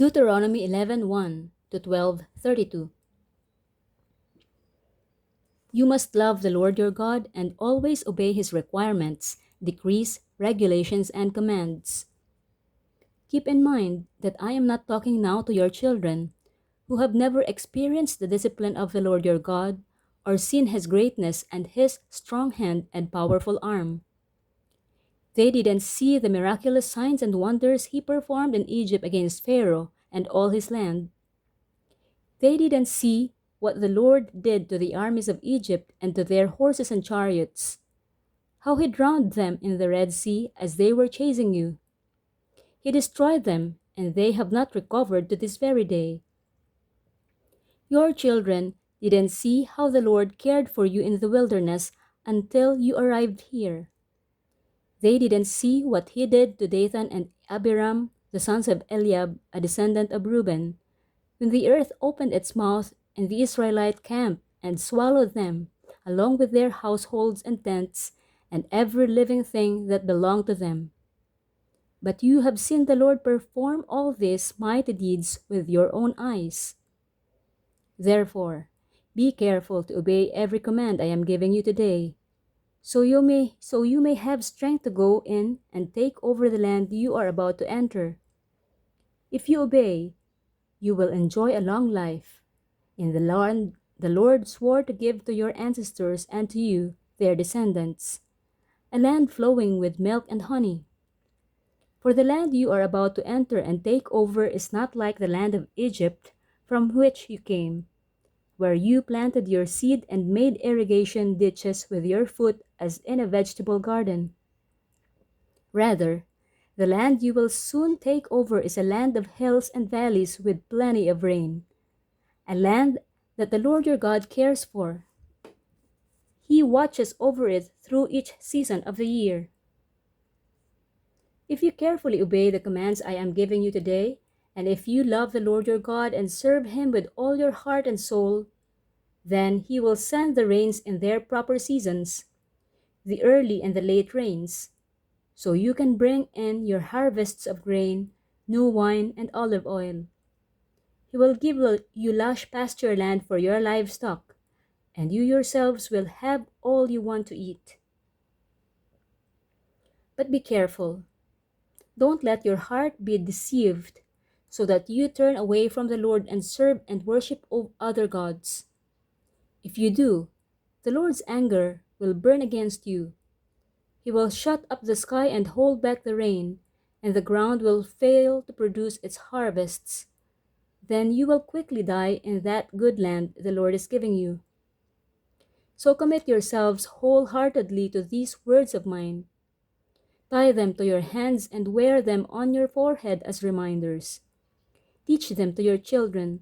Deuteronomy 11:1 to 12:32. You must love the Lord your God and always obey his requirements, decrees, regulations, and commands. Keep in mind that I am not talking now to your children, who have never experienced the discipline of the Lord your God or seen his greatness and his strong hand and powerful arm. They didn't see the miraculous signs and wonders he performed in Egypt against Pharaoh and all his land. They didn't see what the Lord did to the armies of Egypt and to their horses and chariots, how he drowned them in the Red Sea as they were chasing you. He destroyed them, and they have not recovered to this very day. Your children didn't see how the Lord cared for you in the wilderness until you arrived here. They didn't see what he did to Dathan and Abiram, the sons of Eliab, a descendant of Reuben, when the earth opened its mouth and the Israelite camped and swallowed them, along with their households and tents, and every living thing that belonged to them. But you have seen the Lord perform all these mighty deeds with your own eyes. Therefore, be careful to obey every command I am giving you today, so you may have strength to go in and take over the land you are about to enter. If you obey, you will enjoy a long life in the land the Lord swore to give to your ancestors and to you, their descendants, a land flowing with milk and honey. For the land you are about to enter and take over is not like the land of Egypt from which you came, where you planted your seed and made irrigation ditches with your foot as in a vegetable garden. Rather, the land you will soon take over is a land of hills and valleys with plenty of rain, a land that the Lord your God cares for. He watches over it through each season of the year. If you carefully obey the commands I am giving you today, and if you love the Lord your God and serve him with all your heart and soul, then he will send the rains in their proper seasons, the early and the late rains, so you can bring in your harvests of grain, new wine, and olive oil. He will give you lush pasture land for your livestock, and you yourselves will have all you want to eat. But be careful. Don't let your heart be deceived, so that you turn away from the Lord and serve and worship other gods. If you do, the Lord's anger will burn against you. He will shut up the sky and hold back the rain, and the ground will fail to produce its harvests. Then you will quickly die in that good land the Lord is giving you. So commit yourselves wholeheartedly to these words of mine. Tie them to your hands and wear them on your forehead as reminders. Teach them to your children.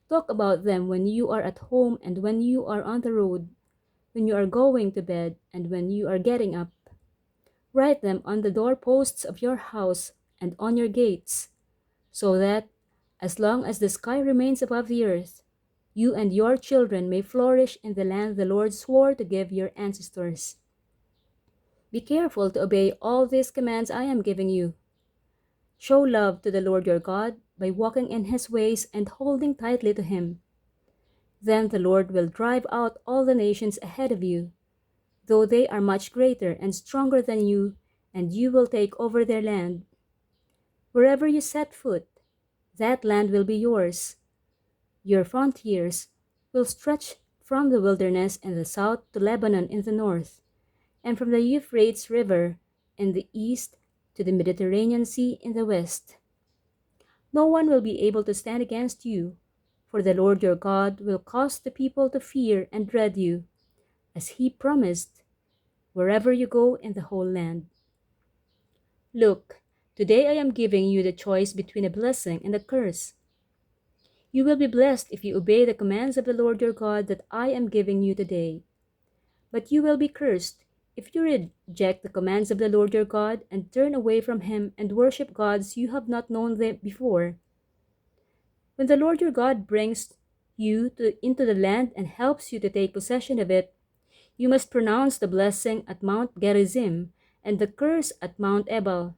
Talk about them when you are at home and when you are on the road, when you are going to bed and when you are getting up. Write them on the doorposts of your house and on your gates, so that, as long as the sky remains above the earth, you and your children may flourish in the land the Lord swore to give your ancestors. Be careful to obey all these commands I am giving you. Show love to the Lord your God by walking in his ways and holding tightly to him. Then the Lord will drive out all the nations ahead of you, though they are much greater and stronger than you, and you will take over their land. Wherever you set foot, that land will be yours. Your frontiers will stretch from the wilderness in the south to Lebanon in the north, and from the Euphrates River in the east to the Mediterranean Sea in the west. No one will be able to stand against you, for the Lord your God will cause the people to fear and dread you, as he promised, wherever you go in the whole land. Look, today I am giving you the choice between a blessing and a curse. You will be blessed if you obey the commands of the Lord your God that I am giving you today. But you will be cursed if you reject the commands of the Lord your God and turn away from him and worship gods you have not known before. When the Lord your God brings you into the land and helps you to take possession of it, you must pronounce the blessing at Mount Gerizim and the curse at Mount Ebal.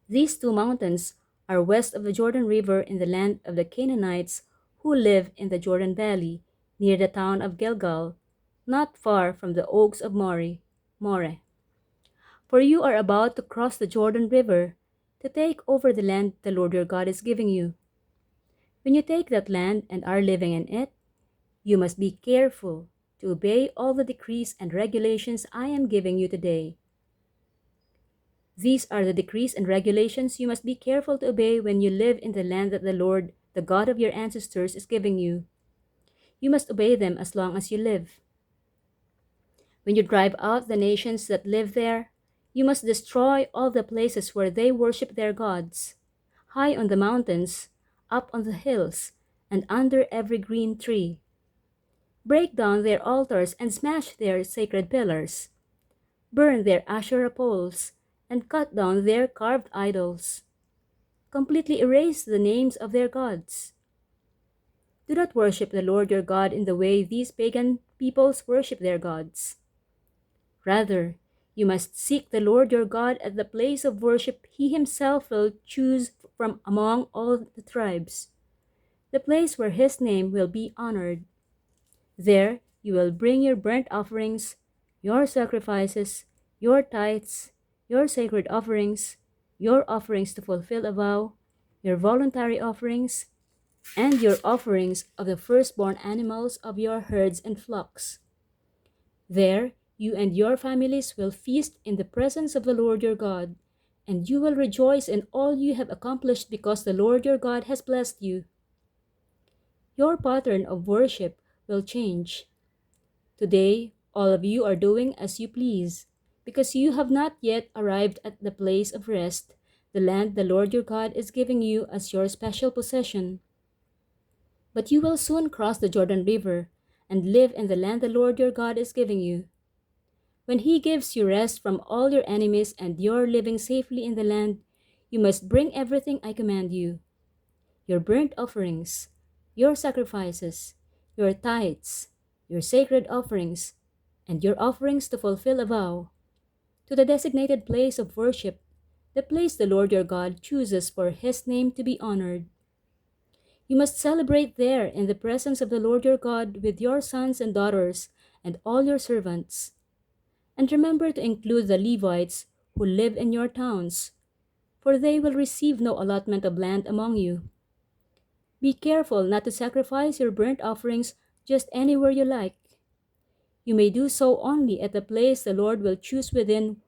These two mountains are west of the Jordan River in the land of the Canaanites who live in the Jordan Valley, near the town of Gilgal, not far from the oaks of More. For you are about to cross the Jordan River to take over the land the Lord your God is giving you. When you take that land and are living in it, you must be careful to obey all the decrees and regulations I am giving you today. These are the decrees and regulations you must be careful to obey when you live in the land that the Lord, the God of your ancestors, is giving you. You must obey them as long as you live. When you drive out the nations that live there, you must destroy all the places where they worship their gods, high on the mountains, up on the hills, and under every green tree. Break down their altars and smash their sacred pillars. Burn their Asherah poles and cut down their carved idols. Completely erase the names of their gods. Do not worship the Lord your God in the way these pagan peoples worship their gods. Rather, you must seek the Lord your God at the place of worship he himself will choose from among all the tribes, the place where his name will be honored. There you will bring your burnt offerings, your sacrifices, your tithes, your sacred offerings, your offerings to fulfill a vow, your voluntary offerings, and your offerings of the firstborn animals of your herds and flocks. There you and your families will feast in the presence of the Lord your God, and you will rejoice in all you have accomplished because the Lord your God has blessed you. Your pattern of worship will change. Today, all of you are doing as you please, because you have not yet arrived at the place of rest, the land the Lord your God is giving you as your special possession. But you will soon cross the Jordan River and live in the land the Lord your God is giving you. When he gives you rest from all your enemies and you're living safely in the land, you must bring everything I command you: your burnt offerings, your sacrifices, your tithes, your sacred offerings, and your offerings to fulfill a vow, to the designated place of worship, the place the Lord your God chooses for his name to be honored. You must celebrate there in the presence of the Lord your God with your sons and daughters and all your servants. And remember to include the Levites who live in your towns, for they will receive no allotment of land among you. Be careful not to sacrifice your burnt offerings just anywhere you like. You may do so only at the place the Lord will choose within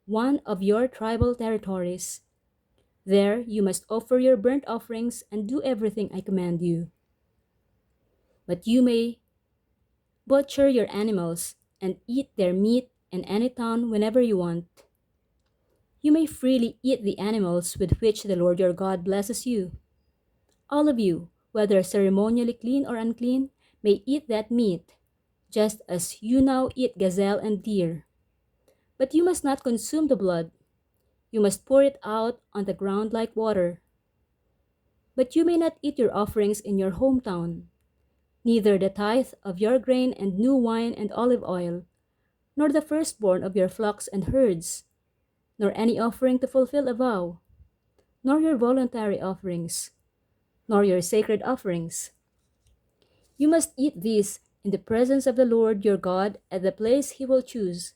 one of your tribal territories. There you must offer your burnt offerings and do everything I command you. But you may butcher your animals and eat their meat in any town whenever you want. You may freely eat the animals with which the Lord your God blesses you. All of you, whether ceremonially clean or unclean, may eat that meat, just as you now eat gazelle and deer. But you must not consume the blood. You must pour it out on the ground like water. But you may not eat your offerings in your hometown, neither the tithe of your grain and new wine and olive oil, nor the firstborn of your flocks and herds, nor any offering to fulfill a vow, nor your voluntary offerings, nor your sacred offerings. You must eat these in the presence of the Lord your God at the place he will choose.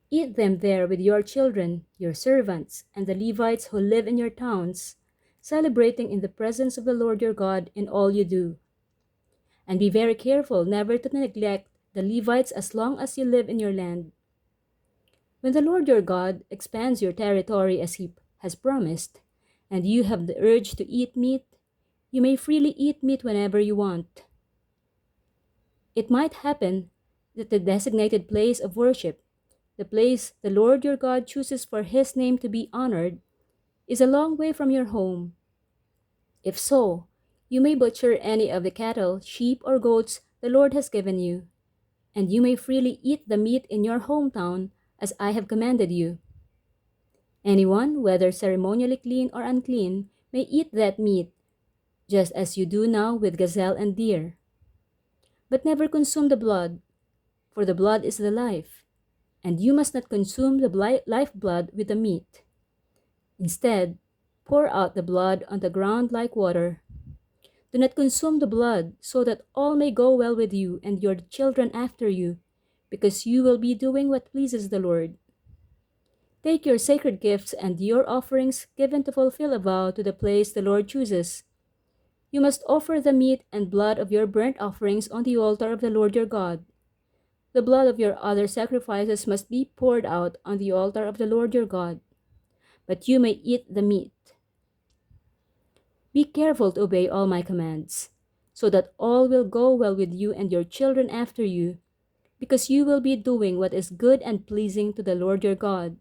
Eat them there with your children, your servants, and the Levites who live in your towns, celebrating in the presence of the Lord your God in all you do. And be very careful never to neglect the Levites as long as you live in your land. When the Lord your God expands your territory as he has promised, and you have the urge to eat meat, you may freely eat meat whenever you want. It might happen that the designated place of worship, the place the Lord your God chooses for his name to be honored, is a long way from your home. If so, you may butcher any of the cattle, sheep, or goats the Lord has given you, and you may freely eat the meat in your hometown as I have commanded you. Anyone, whether ceremonially clean or unclean, may eat that meat, just as you do now with gazelle and deer. But never consume the blood, for the blood is the life, and you must not consume the lifeblood with the meat. Instead, pour out the blood on the ground like water. Do not consume the blood, so that all may go well with you and your children after you, because you will be doing what pleases the Lord. Take your sacred gifts and your offerings given to fulfill a vow to the place the Lord chooses. You must offer the meat and blood of your burnt offerings on the altar of the Lord your God. The blood of your other sacrifices must be poured out on the altar of the Lord your God, but you may eat the meat. Be careful to obey all my commands, so that all will go well with you and your children after you, because you will be doing what is good and pleasing to the Lord your God.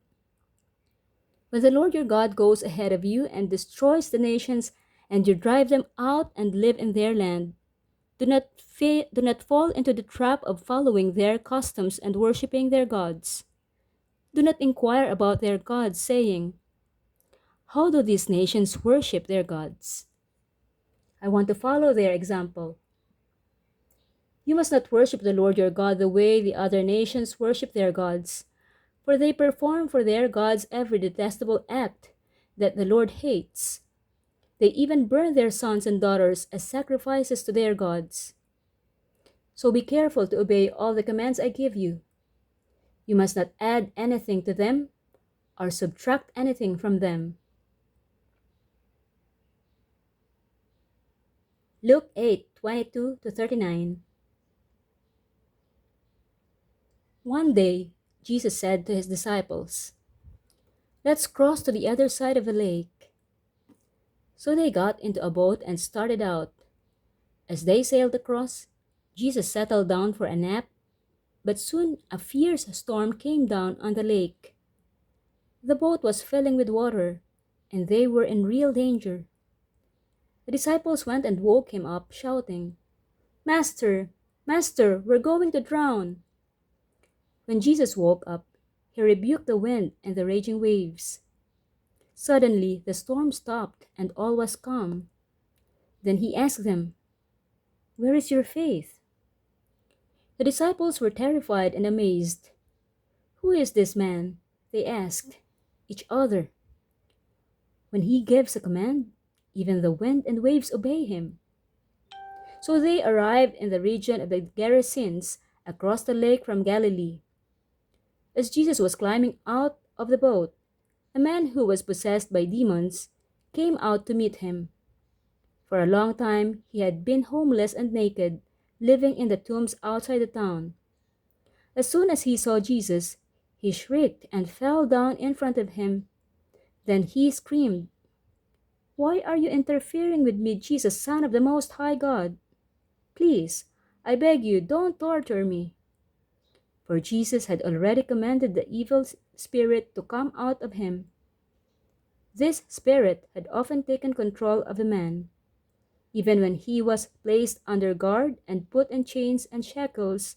When the Lord your God goes ahead of you and destroys the nations, and you drive them out and live in their land, do not fall into the trap of following their customs and worshiping their gods. Do not inquire about their gods, saying, "How do these nations worship their gods?" I want to follow their example. You must not worship the Lord your God the way the other nations worship their gods, for they perform for their gods every detestable act that the Lord hates. They even burn their sons and daughters as sacrifices to their gods. So be careful to obey all the commands I give you. You must not add anything to them or subtract anything from them. Luke 8:22-39. One day, Jesus said to his disciples, "Let's cross to the other side of the lake." So they got into a boat and started out. As they sailed across, Jesus settled down for a nap, but soon a fierce storm came down on the lake. The boat was filling with water, and they were in real danger. The disciples went and woke him up, shouting, "Master, Master, we're going to drown." When Jesus woke up, he rebuked the wind and the raging waves. Suddenly, the storm stopped and all was calm. Then he asked them, "Where is your faith?" The disciples were terrified and amazed. "Who is this man?" they asked each other. "When he gives a command, even the wind and waves obey him." So they arrived in the region of the Gerasenes, across the lake from Galilee. As Jesus was climbing out of the boat, a man who was possessed by demons came out to meet him. For a long time he had been homeless and naked, living in the tombs outside the town. As soon as he saw Jesus, he shrieked and fell down in front of him. Then he screamed, "Why are you interfering with me, Jesus, Son of the Most High God? Please, I beg you, don't torture me." For Jesus had already commanded the evil spirit to come out of him. This spirit had often taken control of the man. Even when he was placed under guard and put in chains and shackles,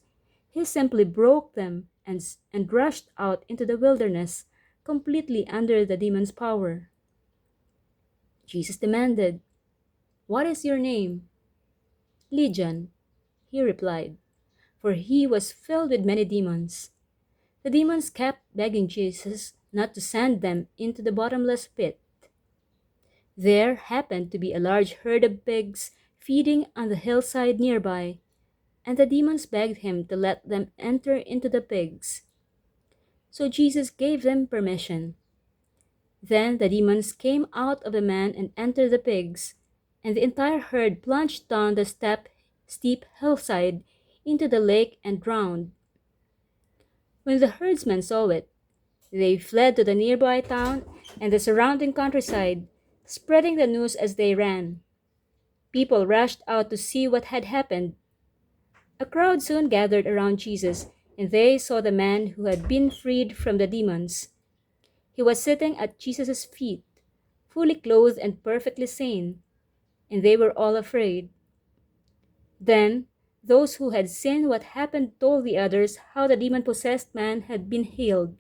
he simply broke them and rushed out into the wilderness, completely under the demon's power. Jesus demanded, "What is your name?" "Legion," he replied, for he was filled with many demons. The demons kept begging Jesus not to send them into the bottomless pit. There happened to be a large herd of pigs feeding on the hillside nearby, and the demons begged him to let them enter into the pigs. So Jesus gave them permission. Then the demons came out of the man and entered the pigs, and the entire herd plunged down the steep hillside into the lake and drowned. When the herdsmen saw it, they fled to the nearby town and the surrounding countryside, spreading the news as they ran. People rushed out to see what had happened. A crowd soon gathered around Jesus, and they saw the man who had been freed from the demons. He was sitting at Jesus' feet, fully clothed and perfectly sane, and they were all afraid. Then those who had seen what happened told the others how the demon-possessed man had been healed.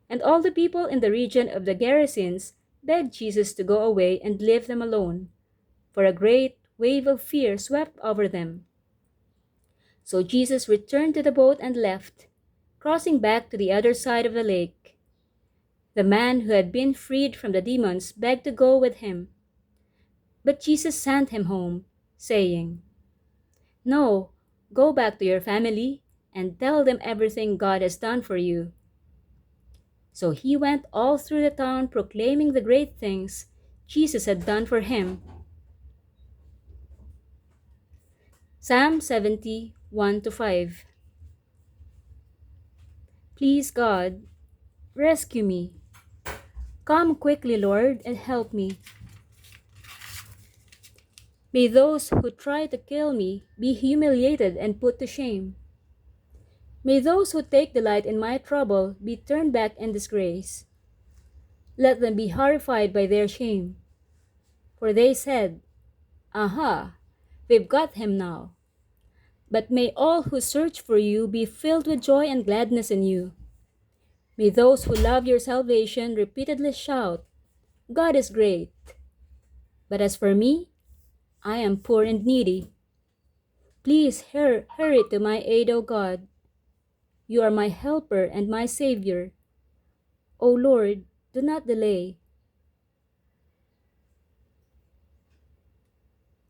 And all the people in the region of the Gerasenes begged Jesus to go away and leave them alone, for a great wave of fear swept over them. So Jesus returned to the boat and left, crossing back to the other side of the lake. The man who had been freed from the demons begged to go with him, but Jesus sent him home, saying, "No, go back to your family and tell them everything God has done for you." So he went all through the town proclaiming the great things Jesus had done for him. Psalm 70, 1-5. Please God, rescue me. Come quickly, Lord, and help me. May those who try to kill me be humiliated and put to shame. May those who take delight in my trouble be turned back in disgrace. Let them be horrified by their shame. For they said, "Aha, we've got him now." But may all who search for you be filled with joy and gladness in you. May those who love your salvation repeatedly shout, "God is great." But as for me, I am poor and needy. Please hurry to my aid, O God. You are my helper and my Savior. O Lord, do not delay.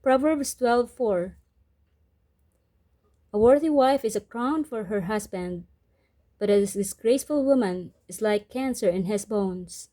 Proverbs 12:4. A worthy wife is a crown for her husband, but a disgraceful woman is like cancer in his bones.